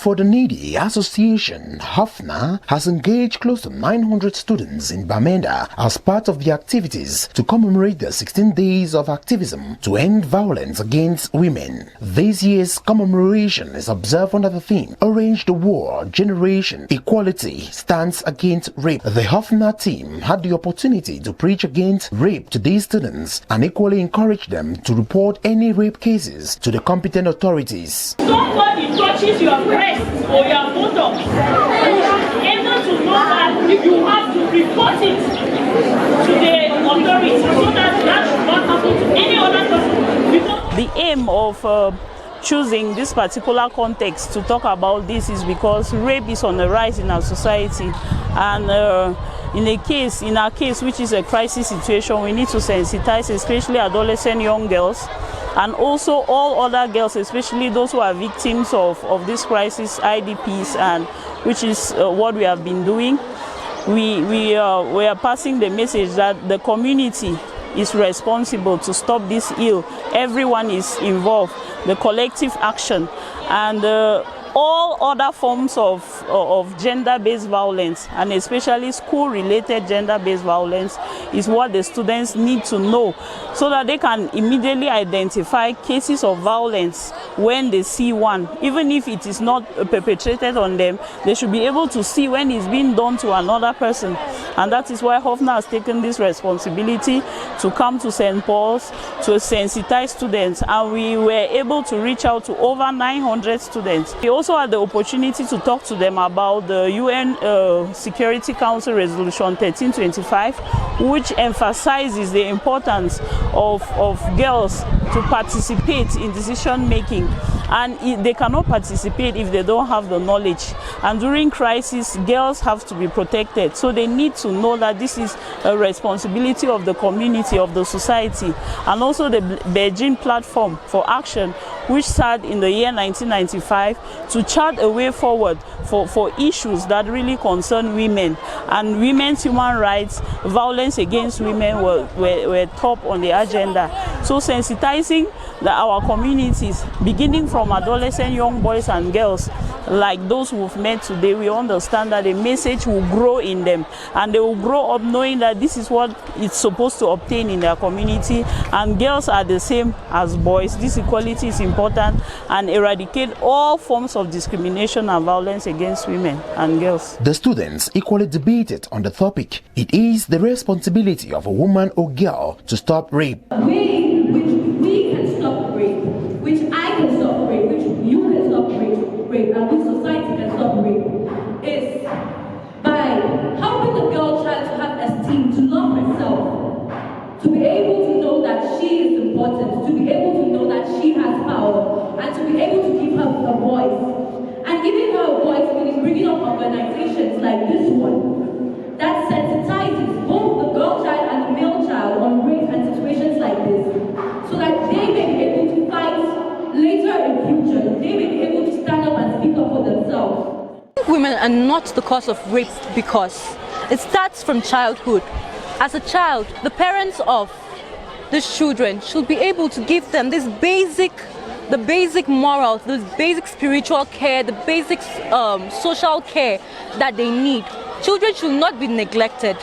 for the Needy Association, HOFNA, has engaged close to 900 students in Bamenda as part of the activities to commemorate the 16 days of activism to end violence against women. This year's commemoration is observed under the theme, Arrange the War, Generation, Equality Stands Against Rape. The HOFNA team had the opportunity to preach against rape to these students and equally encourage them to report any rape cases to the competent authorities. Somebody touches your breast or your bottom, you should be able to know that you have to report it to the authorities so that should not happen to any other person. The aim of choosing this particular context to talk about this is because rape is on the rise in our society, and in our case, which is a crisis situation, we need to sensitize especially adolescent young girls and also all other girls, especially those who are victims of this crisis, IDPs, and which is what we have been doing. We are passing the message that the community is responsible to stop this ill. Everyone is involved, the collective action, and all other forms of gender-based violence, and especially school-related gender-based violence, is what the students need to know so that they can immediately identify cases of violence when they see one. Even if it is not perpetrated on them, they should be able to see when it's being done to another person. And that is why HOFNA has taken this responsibility to come to St. Paul's to sensitize students, and we were able to reach out to over 900 students. We also had the opportunity to talk to them about the UN Security Council Resolution 1325, which emphasizes the importance of girls to participate in decision making, and they cannot participate if they don't have the knowledge. And during crisis, girls have to be protected, so they need to know that this is a responsibility of the community, of the society. And also the Beijing Platform for Action, which started in the year 1995 to chart a way forward for issues that really concern women and women's human rights. Violence against women were top on the agenda. So sensitizing our communities, beginning from adolescent young boys and girls like those we've met today, we understand that the message will grow in them, and they will grow up knowing that this is what it's supposed to obtain in their community, and girls are the same as boys. This equality is important, and eradicate all forms of discrimination and violence against women and girls. The students equally debated on the topic. It is the responsibility of a woman or girl to stop rape. We can stop rape, which I can stop rape, which you can stop rape, and which society can stop rape, is by helping the girl child to have esteem, to love herself, to be able to know that she is important, to be able to know that she has power, and to be able to give her a voice. And giving her a voice means bringing up organizations like this one that sensitizes both the girl child and the male child on rape and situations like this, so that they may be able to fight later in future. They may be able to stand up and speak up for themselves. Women are not the cause of rape because it starts from childhood. As a child, the parents of these children should be able to give them the basic morals, the basic spiritual care, the basic social care that they need. Children should not be neglected.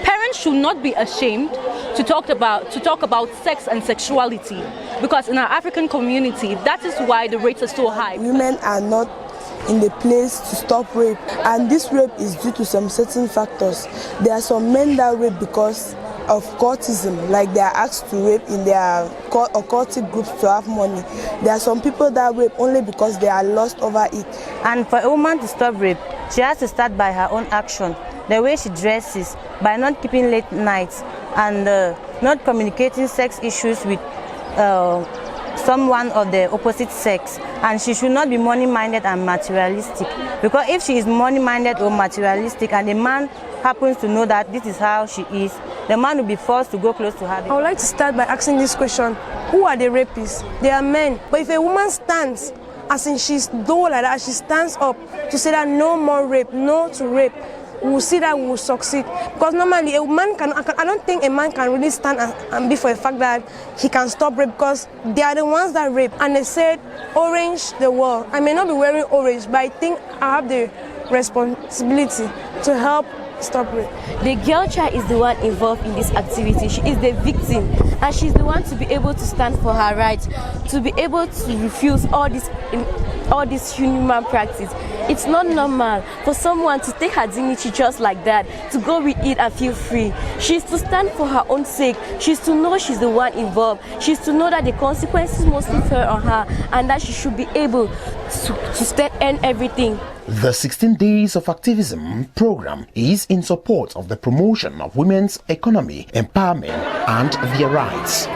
Parents should not be ashamed to talk about sex and sexuality, because in our African community, that is why the rates are so high. Women are not in the place to stop rape, and this rape is due to some certain factors. There are some men that rape because of courtism, like they are asked to rape in their occultic groups to have money. There are some people that rape only because they are lost over it. And for a woman to stop rape, she has to start by her own action, the way she dresses, by not keeping late nights, and not communicating sex issues with someone of the opposite sex. And she should not be money-minded and materialistic, because if she is money-minded or materialistic and the man happens to know that this is how she is, the man will be forced to go close to her. I would like to start by asking this question: who are the rapists? They are men. But if a woman stands, as in she's though like that, she stands up to say that no more rape, no to rape, we will see that we will succeed. Because normally a man I don't think a man can really stand and be for a fact that he can stop rape, because they are the ones that rape. And they said, orange the world. I may not be wearing orange, but I think I have the responsibility to help stop rape. The girl child is the one involved in this activity. She is the victim, and she's the one to be able to stand for her rights, to be able to refuse all this human practice. It's not normal for someone to take her dignity just like that, to go with it and feel free. She's to stand for her own sake. She's to know she's the one involved. She's to know that the consequences mostly fell on her, and that she should be able to end everything. The 16 Days of Activism program is in support of the promotion of women's economy, empowerment, and their rights.